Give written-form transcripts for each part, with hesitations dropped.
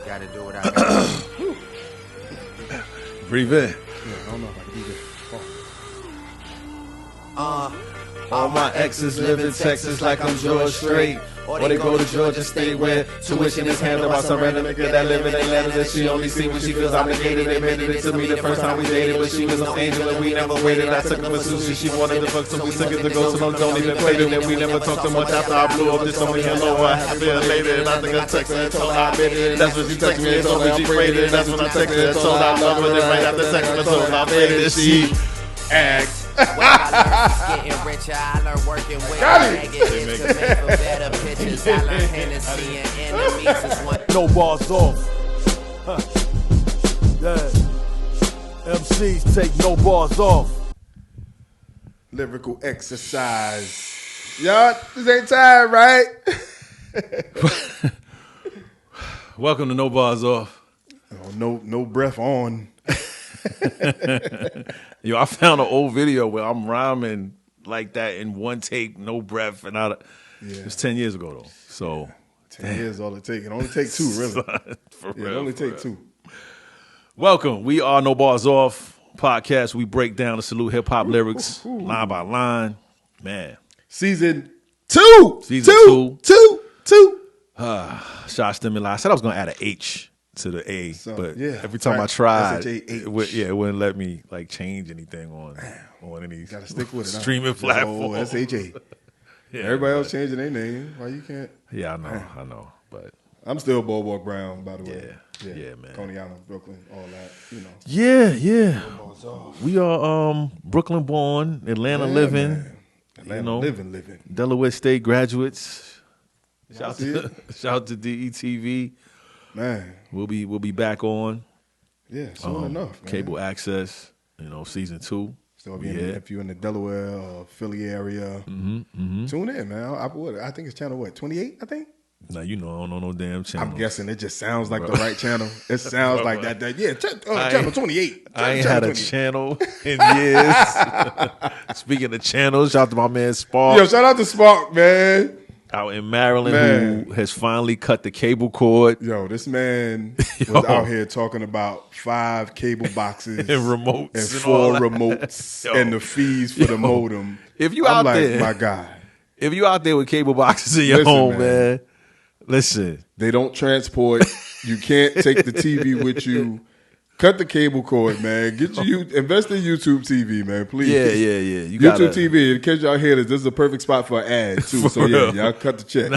Gotta do what I gotta do. Breathe in. Yeah, I don't know if I can do this. All my exes live in Texas like I'm George Strait. Or they go to Georgia State where tuition is handled by some random nigga that live in Atlanta that she only see when she feels obligated. They admitted it to me the first time we dated, but she was no angel and we never waited. I took her for sushi, she wanted to fuck, so we took it to go to no don't even play it. And we never talked too much after I blew up this only hello. I had been later and I think I texted her and told her I made it. That's when she texted me and told me she prayed it. That's when I texted her and told her I love her. Then right after texting her told her I made it. She asked. Getting richer, I learned working with negatives to make for better pictures. I learned Hennessy and enemies is one. No bars off. Huh. Yeah. MCs take no bars off. Lyrical exercise. Y'all, this ain't time, right? Welcome to No Bars Off. Oh, no breath on. Yo, I found an old video where I'm rhyming like that in one take, no breath, and it's 10 years ago though. So 10 years all it takes. It only take two, really. For Yeah, real, it only for take real. two. Welcome. We are No Bars Off podcast. We break down and salute hip hop lyrics line by line. Man, Season two. shot stimuli. I said I was gonna add an H to the A, So, but yeah, every time I right. tried, S-H-A-H. it wouldn't let me like change anything on any Gotta stick with it. huh? streaming Just platform. old S-H-A. Yeah, Everybody else changing their name. Why you can't? Yeah, I know, but I'm still Boardwalk Brown, by the way. Yeah, man. Coney Island, Brooklyn, all that, you know. yeah. Balls off. We are Brooklyn born, Atlanta living, man. Atlanta know. living. Delaware State graduates. Shout see out to DETV. Man, We'll be back on yeah, soon enough, man. cable access. Season 2. So if you're in the Delaware or Philly area, tune in, man. I think it's channel 28, I think? Now I don't know no damn channel. I'm guessing it just sounds like the right channel. It sounds like that. Yeah, channel 28. I ain't Channel had a 28. channel in years. Speaking of channels, shout out to my man Spark Yo, shout out to Spark, man. out in Maryland Man. who has finally cut the cable cord Yo, this man Yo. was out here talking about 5 cable boxes and remotes and and 4 all that. remotes Yo. and the fees for the Yo. modem. If you I'm out like, there, my God, if you out there with cable boxes in your Listen, home, man. man, listen. they don't transport. You can't take the TV with you. Cut the cable cord, man. Invest in YouTube TV, man. Please. Yeah. You YouTube gotta, TV. In case y'all hear this is a perfect spot for an ad too. So yeah, real. y'all cut the check.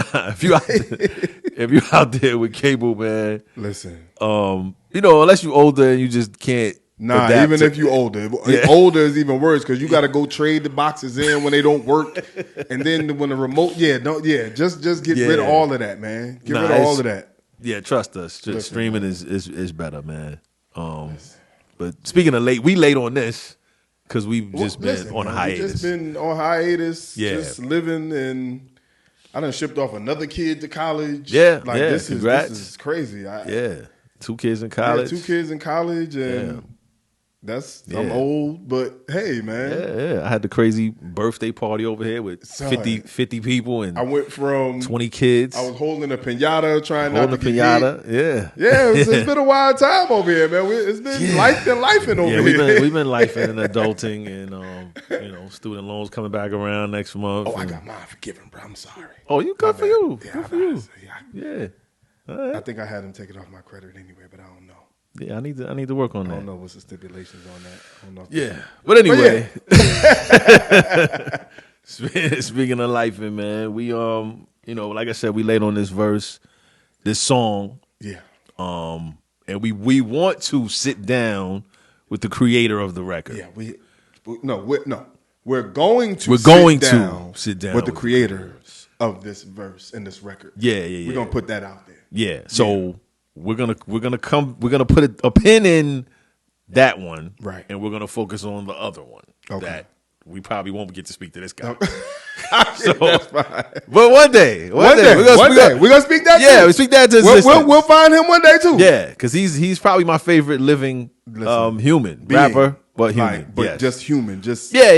if you out there with cable, man, Listen, unless you older and you just can't. nah. adapt Even to- if you older, Yeah. older is even worse because you got to go trade the boxes in when they don't work, and then when the remote, just get rid of all of that, man. Get rid of all of that. Yeah, trust us. Just Listen, streaming is better, man. But speaking of late, we late on this because we've just been Listen, on a man, hiatus. We just been on hiatus, Yeah. just living, and I done shipped off another kid to college. Yeah, like yeah, this congrats. is crazy. Yeah, 2 kids in Yeah, college. 2 kids in college, and I'm Yeah. old, but hey, man, Yeah. I had the crazy birthday party over here with Son. 50 people and I went from 20 kids. I was holding a pinata, trying holding not a to get pinata. hit. Yeah, Yeah, it's been a wild time over here, man. It's been life and lifing over here. we've been lifing and adulting, and student loans coming back around next month. Oh, I and- got mine forgiven, bro. I'm sorry. Oh, you good for you? Yeah, Good for you. yeah. Yeah. I think I had him take it off my credit anyway, but I don't know. Yeah, I need to work on I that. don't know what's the stipulations on that. I don't know. Yeah, but anyway, speaking of life, man, we like I said, we laid on this song, Yeah. and we want to sit down with the creator of the record. Yeah, we're going to sit down with the creators of this verse and this record. Yeah. We're gonna put that out there. Yeah, so we're gonna put a pin in that one, Right. and we're gonna focus on the other one Okay. that we probably won't get to speak to this guy. That's fine. But one day we're gonna speak that. Yeah, too. we speak that to existence. We'll find him one day too. Yeah, because he's probably my favorite living human Being. rapper, but human, Like, but yes. just human. Just yeah.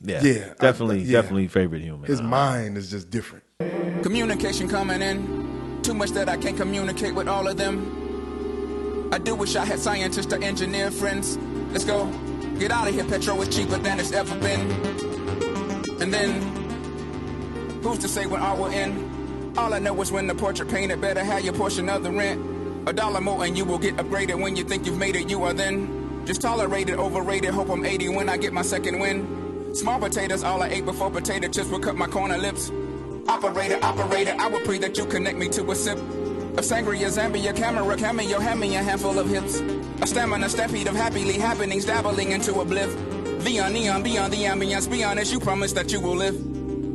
Yeah, Definitely favorite human. his mind is just different. Communication coming in. Too much that I can't communicate with all of them. I do wish I had scientists or engineer friends. Let's go. Get out of here, petrol is cheaper than it's ever been. And then, who's to say when art will end? All I know is when the portrait painted, better have your portion of the rent. $1 more and you will get upgraded. When you think you've made it, you are then just tolerated, overrated. Hope I'm 80 when I get my second win. Small potatoes, all I ate before potato chips will cut my corner lips. Operator, I would pray that you connect me to a sip of sangria, Zambia, camera, cameo, hand me a handful of hips. A stamina, stampede of happily happenings, dabbling into a bliff. Beyond neon, beyond the ambience, be honest, you promise that you will live.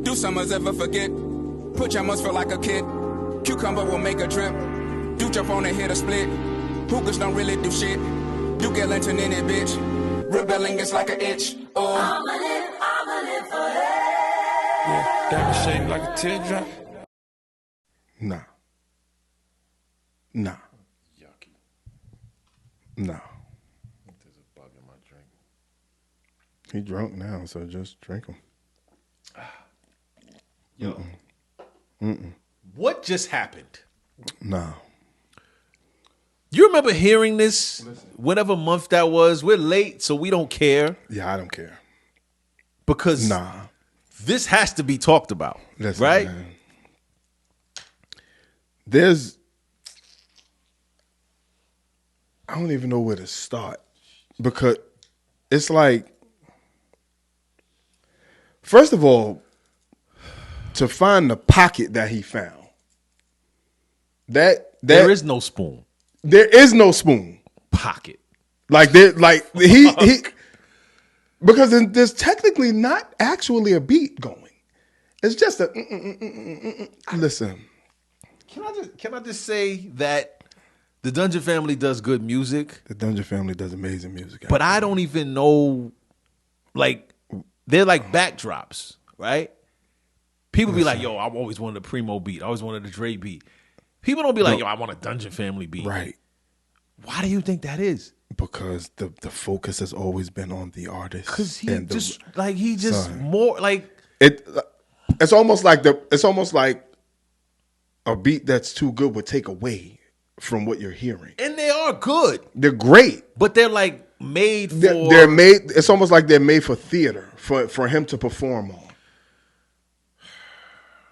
Do summers ever forget? Pajamas feel like a kid. Cucumber will make a drip. Do jump on and hit a split. Hookers don't really do shit. You get lantern in it, bitch. Rebelling is like an itch. Oh, I'ma live forever. Yeah, diamond shaped like a teardrop. Nah. Yucky. Nah. There's a bug in my drink. He drunk now, so just drink him. Yo. What just happened? Nah. You remember hearing this? Whatever month that was. We're late, so we don't care. Yeah, I don't care. Because this has to be talked about. Listen, right? Man. I don't even know where to start. Because it's like, first of all, to find the pocket that he found. There is no spoon. There is no spoon. Pocket. He because there's technically not actually a beat going. It's just a listen. Can I just say that the Dungeon Family does good music? The Dungeon Family does amazing music. But I don't even know, like, they're like backdrops, right? People be like, yo, I always wanted a Primo beat. I always wanted a Dre beat. People don't be like, yo, I want a Dungeon Family beat. Right. Why do you think that is? Because the focus has always been on the artist. Because he just more like it's almost like a beat that's too good would take away from what you're hearing. And they are good. They're great. But they're like made for they're made it's almost like they're made for theater, for him to perform on.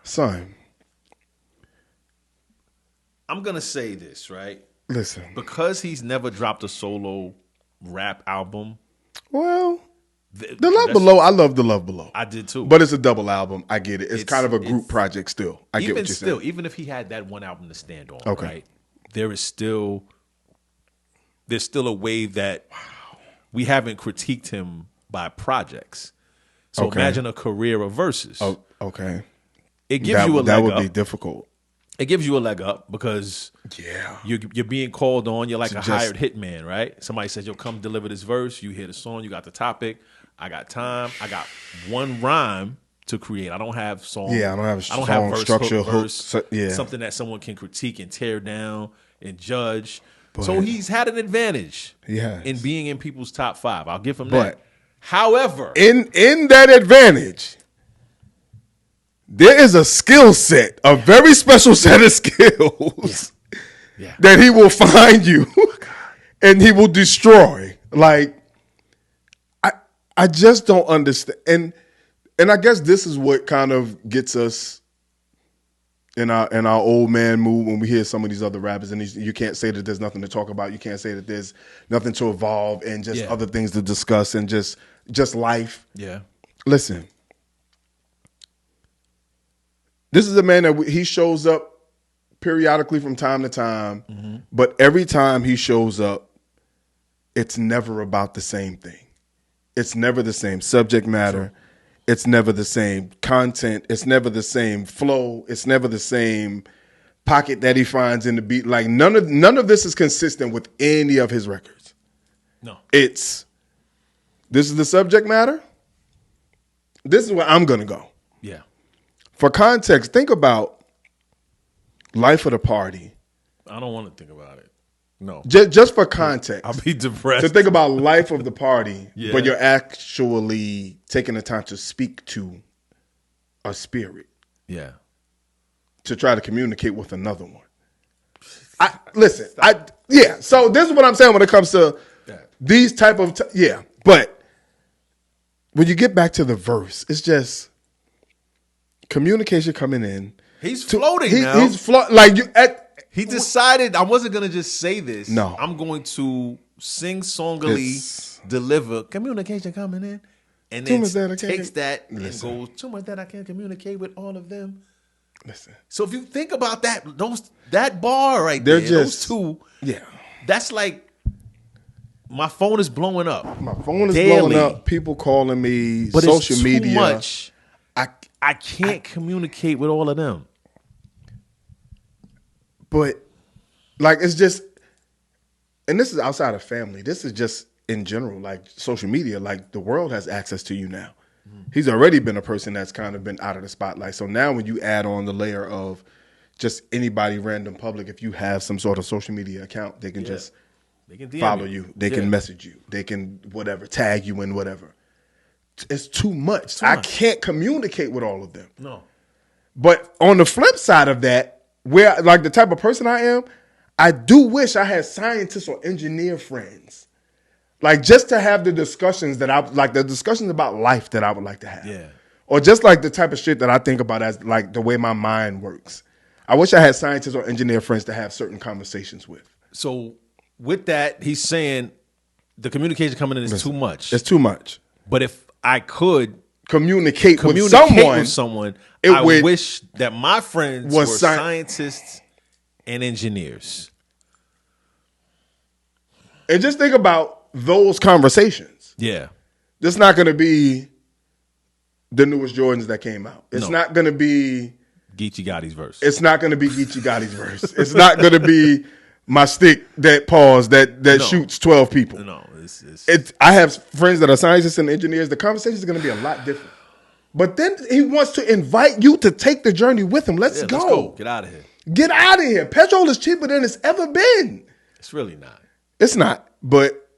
Son. I'm gonna say this, right? Listen. Because he's never dropped a solo rap album. Well, The Love Below, I love The Love Below. I did too. But it's a double album. I get it. It's kind of a group project still. I get what you're saying. Even if he had that one album to stand on, right? There's still a way that we haven't critiqued him by projects. So imagine a career of verses. Oh, okay. It gives you a leg up. That would be difficult. It gives you a leg up because you're being called on. You're like a hired hitman, right? Somebody says, yo, come deliver this verse. You hear the song. You got the topic. I got time. I got one rhyme to create. I don't have song. Yeah, I don't have verse, structure, verse, something that someone can critique and tear down and judge. But so he's had an advantage in being in people's top 5. I'll give him that. However, in that advantage, there is a skill set, a very special set of skills that he will find you and he will destroy. Like, I just don't understand. And I guess this is what kind of gets us in our old man mood when we hear some of these other rappers, and you can't say that there's nothing to talk about. You can't say that there's nothing to evolve and just other things to discuss and just life. Yeah. Listen. This is a man that he shows up periodically from time to time, but every time he shows up, it's never about the same thing. It's never the same subject matter. It's never the same content. It's never the same flow. It's never the same pocket that he finds in the beat. Like none of this is consistent with any of his records. No. This is the subject matter. This is where I'm going to go. Yeah. For context, think about Life of the Party. I don't want to think about it. No. Just for context. I'll be depressed. To think about Life of the Party, but you're actually taking the time to speak to a spirit. Yeah. To try to communicate with another one. So this is what I'm saying when it comes to these type of but when you get back to the verse, it's just communication coming in. He's floating now. He's floating he decided I wasn't gonna just say this. No, I'm going to sing songily, deliver communication coming in, and then takes that and goes too much that I can't communicate with all of them. Listen. So if you think about that bar right there, those two, that's like my phone is blowing up. My phone is blowing up. People calling me, but social it's too media. Much. I can't communicate with all of them. But like it's just, and this is outside of family. This is just in general, like social media. Like the world has access to you now. He's already been a person that's kind of been out of the spotlight. So now when you add on the layer of just anybody random public, if you have some sort of social media account, they can just follow you. They can message you. They can whatever, tag you in whatever. It's too much. I can't communicate with all of them. No. But on the flip side of that, where like the type of person I am, I do wish I had scientists or engineer friends. Like just to have the discussions the discussions about life that I would like to have. Yeah. Or just like the type of shit that I think about as like the way my mind works. I wish I had scientists or engineer friends to have certain conversations with. So with that, he's saying the communication coming in is too much. It's too much. But if I could communicate with someone, I wish that my friends were scientists and engineers. And just think about those conversations. Yeah. It's not going to be the newest Jordans that came out. It's not going to be Geechee Gotti's verse. It's not going to be Geechee Gotti's verse. It's not going to be my stick that shoots 12 people. No, I have friends that are scientists and engineers. The conversation is going to be a lot different. But then he wants to invite you to take the journey with him. Let's go. Let's go. Get out of here. Get out of here. Petrol is cheaper than it's ever been. It's really not. It's not. But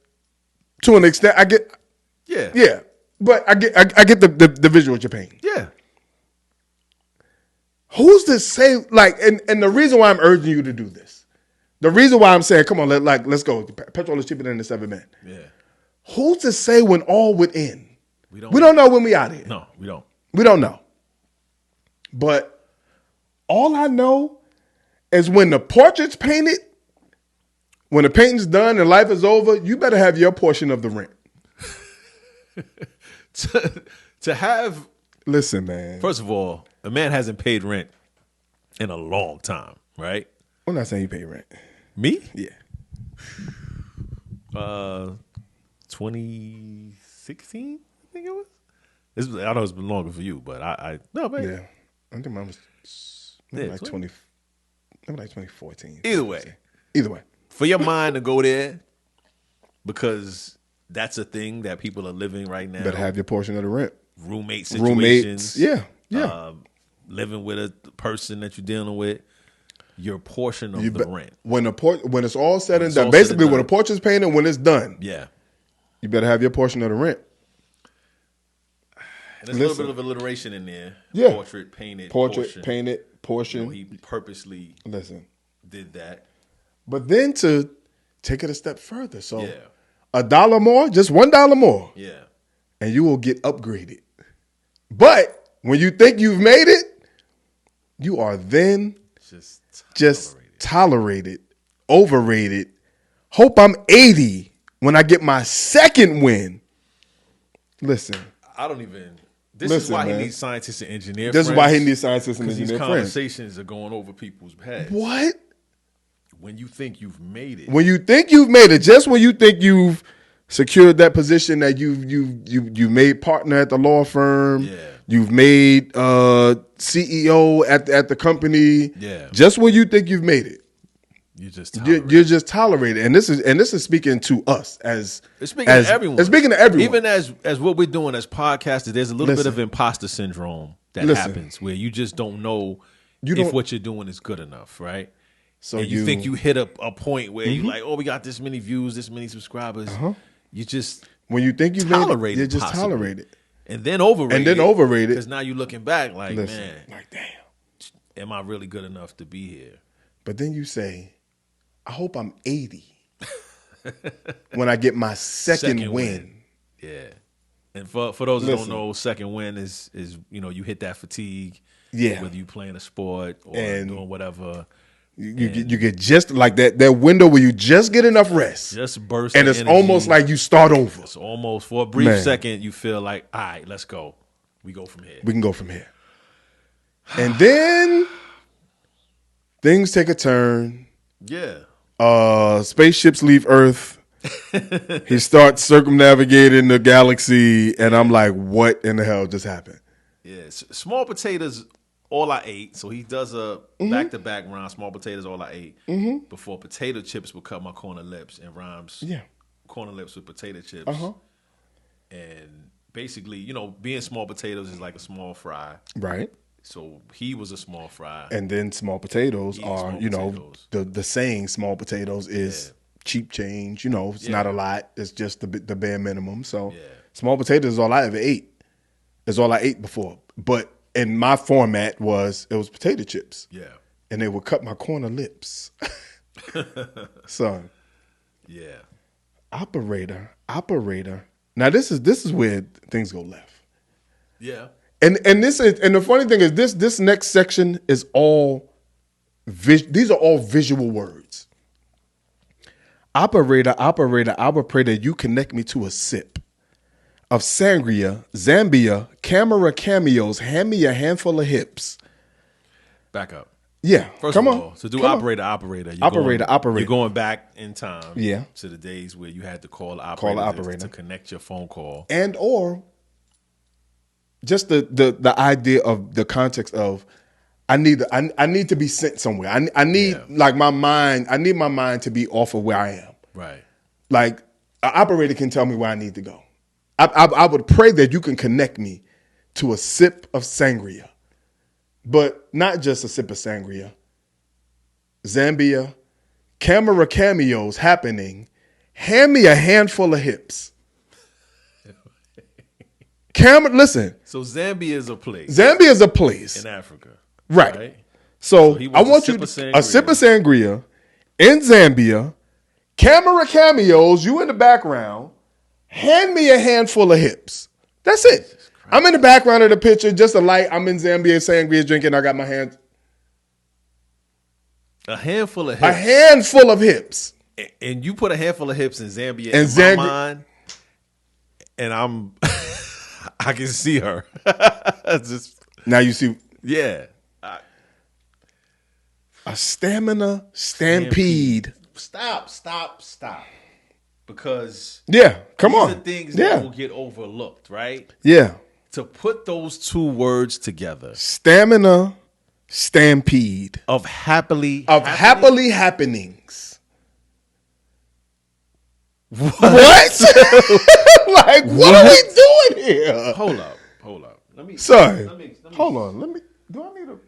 to an extent, I get. Yeah. But I get the visual you're painting. Yeah. Who's to say and the reason why I'm urging you to do this, the reason why I'm saying, come on, let's go. Petrol is cheaper than it's ever been. Yeah. Who's to say when all would end? We don't know when we out of here. No, we don't. We don't know. But all I know is when the portrait's painted, when the painting's done and life is over, you better have your portion of the rent. to have. Listen, man. First of all, a man hasn't paid rent in a long time, right? I'm not saying you pay rent. Me? Yeah. 2016, I think it was. I know it's been longer for you, but no, man. Yeah. I think mine was like 2014. Either way. For your mind to go there, because that's a thing that people are living right now. Better have your portion of the rent. Roommate situations. Yeah. Living with a person that you're dealing with. Your portion of the rent. When it's all said and done, basically when the portrait's painted, when it's done, yeah, you better have your portion of the rent. And there's a little bit of alliteration in there. Yeah, portrait painted, portion. He purposely did that. But then to take it a step further, so $1 more, just $1 more, and you will get upgraded. But when you think you've made it, you are then just tolerated, overrated. Hope I'm 80 when I get my second win. Listen. I don't even. This is why he needs scientists and engineers. This is why he needs scientists and engineers. These conversations are going over people's heads. What? When you think you've made it. When you think you've made it, just when you think you've secured that position that you made partner at the law firm. Yeah. You've made CEO at the company. Yeah. Just when you think you've made it. You're just tolerated. And this is speaking to us as to everyone. It's speaking to everyone. Even as what we're doing as podcasters, there's a little bit of imposter syndrome that happens where you just don't know if what you're doing is good enough, right? So you think you hit a point where you're like, oh, we got this many views, this many subscribers. You just when you think you've tolerated, you're just tolerated. And then overrated. Because now you're looking back like, man, like, damn, am I really good enough to be here? But then you say, I hope I'm 80 when I get my second win. Yeah. And for those who don't know, second win is you hit that fatigue. Yeah. Whether you playing a sport or doing whatever. You get just like that window where you just get enough rest. Just burst. And it's energy. almost like you start over. It's almost for a brief second you feel like, all right, let's go. We go from here. We can go from here. And then things take a turn. Yeah. Spaceships leave Earth. He starts circumnavigating the galaxy, and I'm like, what in the hell just happened? Yeah. Small potatoes, all I ate. So he does a back-to-back round, small potatoes, all I ate. Before potato chips would cut my corner lips and rhymes. Yeah. Corner lips with potato chips. And basically, being small potatoes is like a small fry. Right. So he was a small fry. And then small potatoes are, the saying small potatoes is cheap change. It's not a lot. It's just the bare minimum. So small potatoes is all I ever ate. It's all I ate before. But in my format it was potato chips. Yeah. And they would cut my corner lips. Son. Yeah. Operator. Now this is where things go left. Yeah. And the funny thing is this next section is all these are all visual words. Operator, I will pray that you connect me to a sip of sangria, Zambia, camera cameos, hand me a handful of hips. Back up. Yeah. First of all, to do operator, you're going back in time to the days where you had to call the operator, to connect your phone call. And or just the idea of the context of I need to be sent somewhere. I need my mind to be off of where I am. Right. Like an operator can tell me where I need to go. I would pray that you can connect me to a sip of sangria, but not just a sip of sangria. Zambia, camera cameos happening. Hand me a handful of hips. Listen. So Zambia is a place. Zambia is a place in Africa, right? So I want you a sip of sangria in Zambia. Camera cameos. You in the background. Hand me a handful of hips. That's it. I'm in the background of the picture, just a light. I'm in Zambia, sangria drinking. I got my hands. A handful of hips. A handful of hips. And you put a handful of hips in Zambia in my mind, and I can see her. Now you see. Yeah. A stamina stampede. Stop. Because come on. These are things that will get overlooked, right? Yeah. To put those two words together. Stamina stampede. Of happily happenings. What? Like, what are we doing here? Hold up. Let me. Hold on. Do I need a?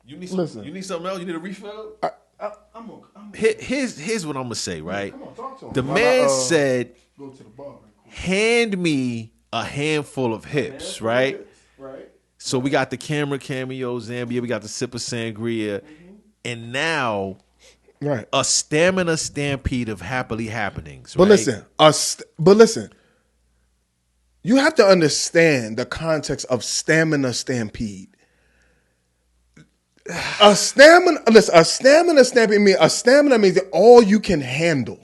You need something else? You need a refill? I'm Here's what I'm gonna say, right? Come on, talk to him. The man said, "Go to the bar. hand me a handful of hips," right? Right. So we got the camera cameo Zambia, we got the sip of sangria, and now a stamina stampede of happily happenings. But right? listen, you have to understand the context of stamina stampede. A stamina stampede means that all you can handle.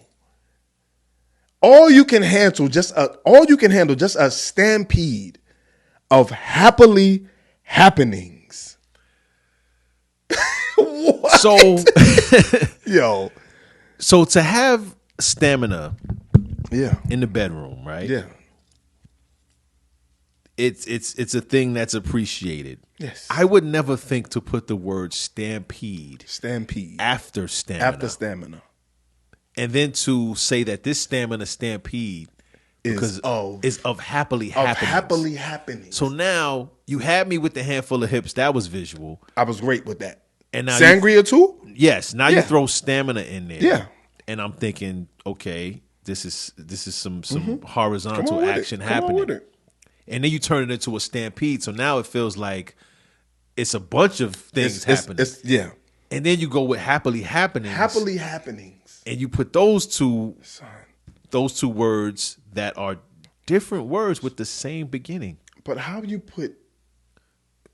All you can handle, just a stampede of happily happenings. What? So to have stamina, in the bedroom, right? Yeah, it's a thing that's appreciated. Yes, I would never think to put the word stampede after stamina. And then to say that this stamina stampede is of happily happenings. So now you had me with the handful of hips. That was visual. I was great with that. And now sangria too? Yes. Now you throw stamina in there. Yeah. And I'm thinking, okay, this is some horizontal action happening. And then you turn it into a stampede. So now it feels like it's a bunch of things happening. And then you go with happily happenings. Happily happenings. And you put those two words that are different words with the same beginning. But how do you put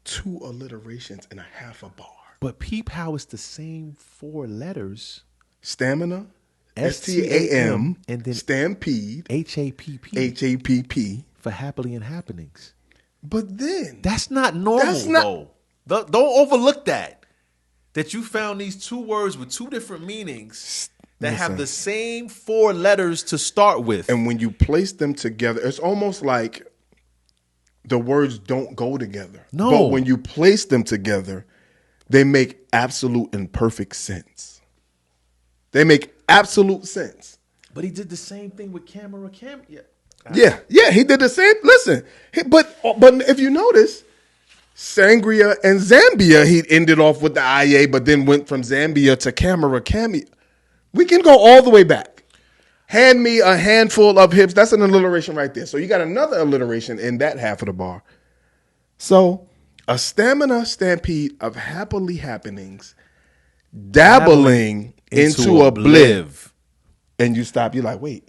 two alliterations in a half a bar? But peep how it's the same 4 letters. Stamina, STAM, and then Stampede, HAPP for happily and happenings. But then that's not normal, though. Don't overlook that you found these 2 words with 2 different meanings that have the same 4 letters to start with. And when you place them together, it's almost like the words don't go together. No. But when you place them together, they make absolute and perfect sense. They make absolute sense. But he did the same thing with camera. Yeah, he did the same. Listen, but if you notice, Sangria and Zambia, he ended off with the IA, but then went from Zambia to camera. We can go all the way back. Hand me a handful of hips. That's an alliteration right there. So you got another alliteration in that half of the bar. So a stamina stampede of happily happenings, dabbling into obliv. And you stop. You're like, wait.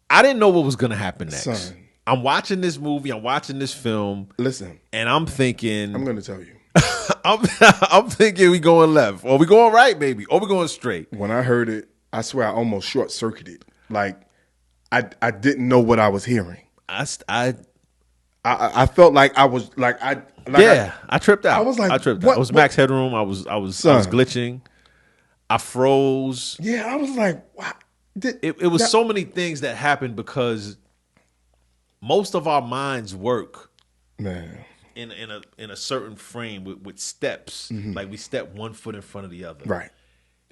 I didn't know what was going to happen next. Son. I'm watching this movie. I'm watching this film. Listen. And I'm thinking. I'm going to tell you. I'm thinking we going left. Or we going right, maybe. Or we going straight. When I heard it, I swear I almost short-circuited. Like, I didn't know what I was hearing. I felt like I was I tripped out. I was like, I tripped out. It was max headroom. I was glitching. I froze. Yeah, I was like, wow. It was so many things that happened because most of our minds work, man, in a certain frame with steps. Mm-hmm. Like we step 1 foot in front of the other, right?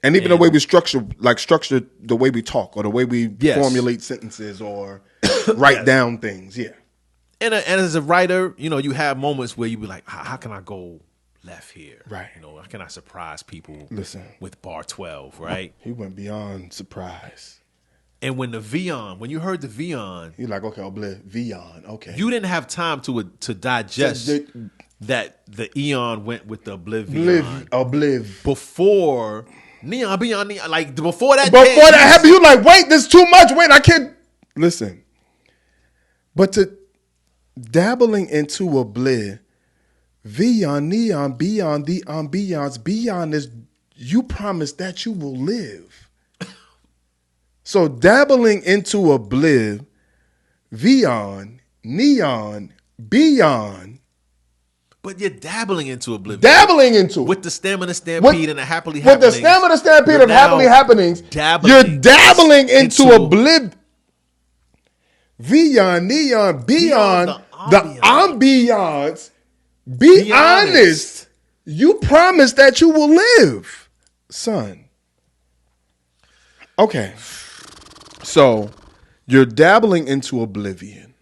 And even the way we structure the way we talk or the way we formulate sentences or write down things. Yeah. And as a writer, you have moments where you be like, how can I go left here? Right. How can I surprise people? Listen. With bar 12, right? He went beyond surprise. And when when you heard the Vion, you're like, okay, Vion, okay. You didn't have time to digest that the Eon went with the Oblivion. Before Neon, Beyond Neon, like before that happened, you like, wait, there's too much. Wait, I can't listen. But to dabbling into Obliv, Vion, Neon, Beyond the ambiance, beyond is you promise that you will live. So dabbling into Obliv, Vion, Neon, Beyond. But you're dabbling into Oblivion. Dabbling into it. With the Stamina Stampede and the Happily Happenings. With the Stamina Stampede of Happily Happenings. You're dabbling into Obliv. Vion, Neon, Beyond the ambiance. Be honest. You promise that you will live, son. Okay. So you're dabbling into Oblivion,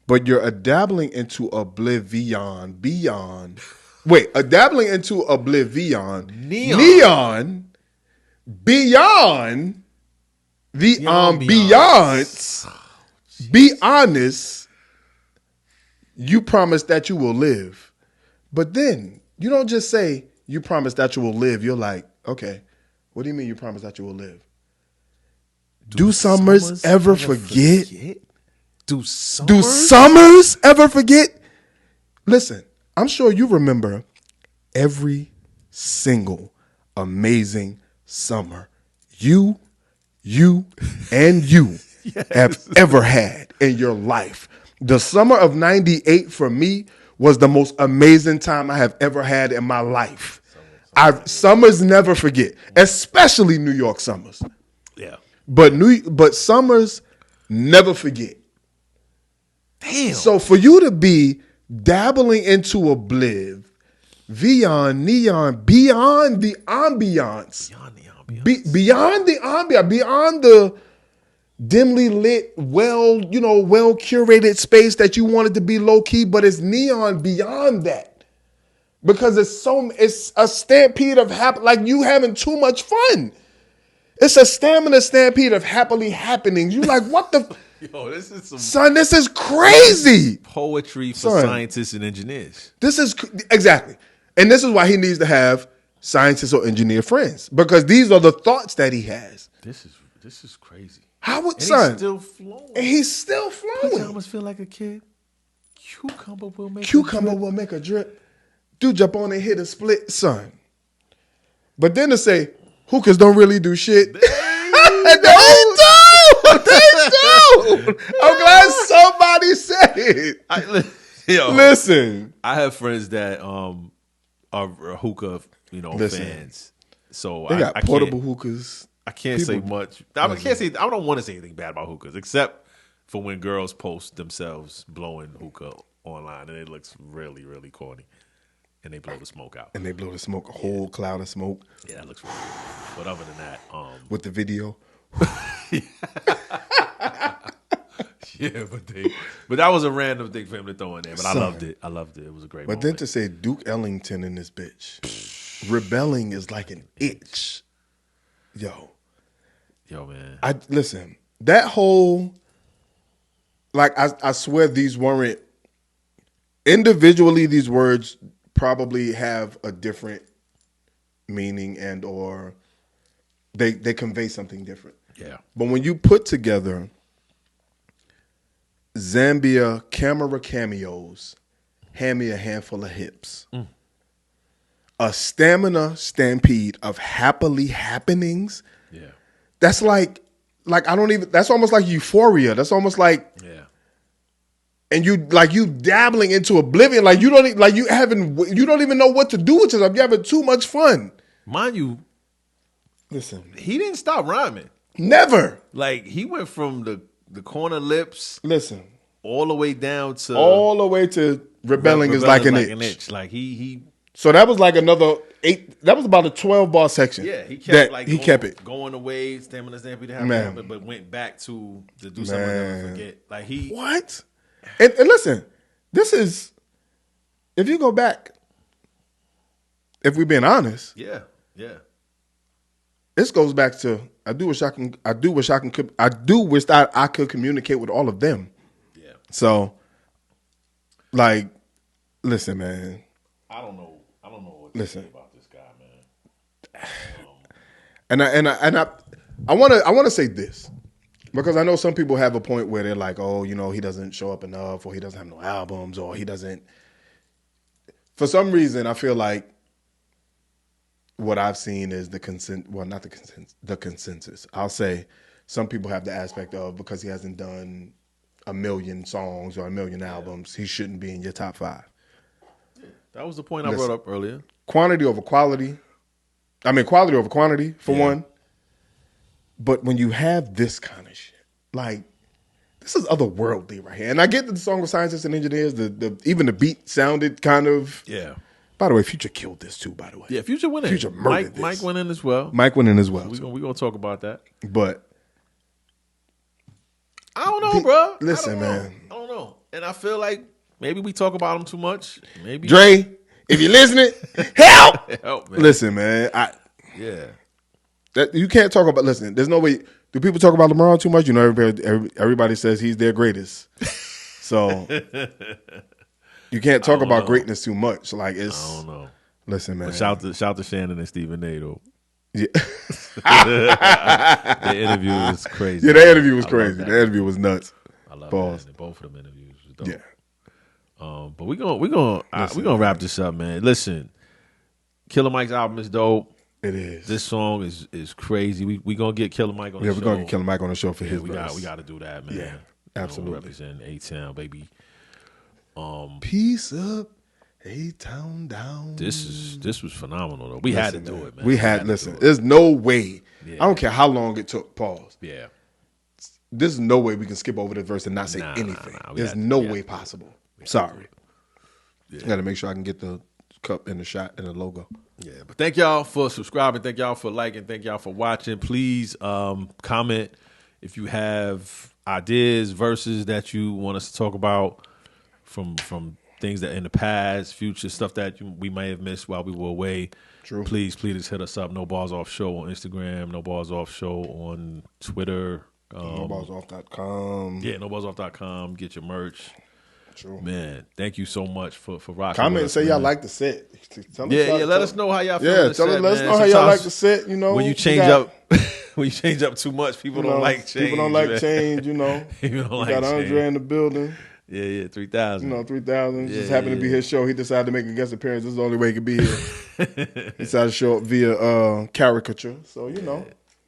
but you're dabbling into Oblivion beyond. Wait, dabbling into Oblivion. Neon beyond the ambiance. Be honest. You promise that you will live. But then you don't just say you promise that you will live. You're like, okay, what do you mean you promise that you will live? Do summers ever forget? Do summers ever forget? Listen, I'm sure you remember every single amazing summer you, and you have ever had in your life. The summer of 98 for me was the most amazing time I have ever had in my life. Summers never forget, especially New York summers. Yeah. But summers never forget. Damn. So for you to be dabbling into Obliv, Vion, Neon, beyond the ambiance. Beyond the ambiance, beyond the dimly lit, well curated space that you wanted to be low key, but it's neon beyond that. Because it's a stampede of like you having too much fun. It's a stamina stampede of happily happenings. You like, what the Yo, this is some son, this is crazy. Poetry for scientists and engineers. This is exactly. And this is why he needs to have scientists or engineer friends, because these are the thoughts that he has. This is crazy. How would And son? he's still flowing. And he's still Put you flowing. almost feel like a kid. Cucumber will make A drip. Dude, jump on and hit a split, son. But then to say hookahs don't really do shit. They do. I'm glad somebody said it. Listen, I have friends that are hookah, fans. So they got I portable can't, hookahs. I can't say much. I don't want to say anything bad about hookahs, except for when girls post themselves blowing hookah online, and it looks really, really corny. And they blow the smoke out. And they blow the smoke, a whole cloud of smoke. Yeah, that looks really cool. But other than that, with the video. Yeah, but that was a random thing for him to throw in there. But Son. I loved it. It was a great moment. But then to say Duke Ellington in this bitch, rebelling is like an itch. Yo, man. Listen, that whole, like, I swear these weren't, individually these words probably have a different meaning and or they convey something different. Yeah. But when you put together Zambia camera cameos, hand me a handful of hips, a stamina stampede of happily happenings. Yeah. That's like I don't even, that's almost like euphoria. That's almost like, Yeah. and you dabbling into oblivion. Like you don't even know what to do with yourself. You're having too much fun. Mind you, listen, he didn't stop rhyming. Never. Like he went from the corner lips, listen, all the way to rebelling is like an itch. Like he. So that was like another 8. That was about a 12-bar section. Yeah, he kept he kept it going away, stamina stampede to happen, but went back to do something I'll never forget. Like he what? And listen, this is, if you go back, if we're being honest, yeah. This goes back to I do wish that I could communicate with all of them. Yeah. So, like, listen, man. I don't know what to say about this guy, man. I want to say this, because I know some people have a point where they're like, oh, he doesn't show up enough, or he doesn't have no albums, or he doesn't. For some reason, I feel like what I've seen is the consensus. I'll say some people have the aspect of, because he hasn't done 1 million songs or 1 million albums, he shouldn't be in your top 5. That was the point I brought up earlier. Quantity over quality. I mean, quality over quantity, for one. But when you have this kind of shit, like, this is otherworldly right here. And I get that the song of scientists and engineers, even the beat sounded kind of. Yeah. By the way, Future killed this too, by the way. Yeah, Future went in. Future murdered this. Mike went in as well. Mike went in as well. We're going to talk about that. But. I don't know, bro. Listen, man. I don't know. And I feel like maybe we talk about him too much. Maybe. Dre, if you're listening, help! Help, man. Listen, man. You can't talk about, listen, there's no way. Do people talk about LeBron too much? Everybody says he's their greatest. So. You can't talk about greatness too much. Like, it's. I don't know. Listen, man. But shout to Shannon and Stephen A. though. Yeah. The interview was crazy. Yeah, the interview was crazy. The interview was nuts. I love that. Both of them interviews was dope. Yeah. But we gonna wrap this up, man. Listen, Killer Mike's album is dope. It is. This song is crazy. We gonna get Killer Mike on the show. Yeah, we're gonna get Killer Mike on the show for his. We got to do that, man. Yeah, absolutely. Represent A-Town, baby. Peace up, A-Town down. This was phenomenal though. We had to do it, man. We had listen. There's no way. Yeah. I don't care how long it took. Pause. Yeah. There's no way we can skip over this verse and not say anything. There's no way possible. Sorry. Yeah. Got to make sure I can get the cup and the shot and the logo. Yeah, but thank y'all for subscribing. Thank y'all for liking. Thank y'all for watching. Please comment if you have ideas, verses that you want us to talk about from things that in the past, future stuff that we may have missed while we were away. True. Please hit us up. No Bars Off Show on Instagram. No Bars Off Show on Twitter. NoBarsOff.com. Yeah, NoBarsOff.com. Get your merch. True. Man, thank you so much for rocking. Comment and say y'all man. like the set. Let us know how y'all feel. Yeah, let us know how y'all like the set. You know, when you change up, when you change up too much, people don't like change. People don't like change. You know, people don't like got change. Andre in the building. Yeah, 3,000. You know, 3,000. Just happened to be his show. He decided to make a guest appearance. This is the only way he could be here. He decided to show up via caricature. So you know.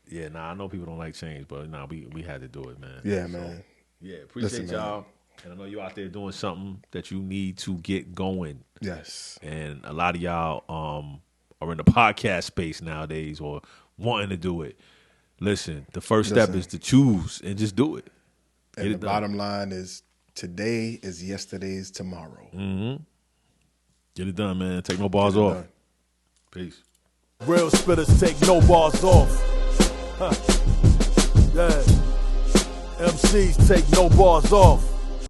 Yeah, I know people don't like change, but we had to do it, man. Yeah, so, man. Yeah, appreciate y'all. Man. And I know you out there doing something that you need to get going. Yes. And a lot of y'all are in the podcast space nowadays or wanting to do it. Listen, the first step is to choose and just do it. And the bottom line is today is yesterday's tomorrow. Mm-hmm. Get it done, man. Take no bars off. Done. Peace. Real spitters take no bars off. Yeah. MCs take no bars off.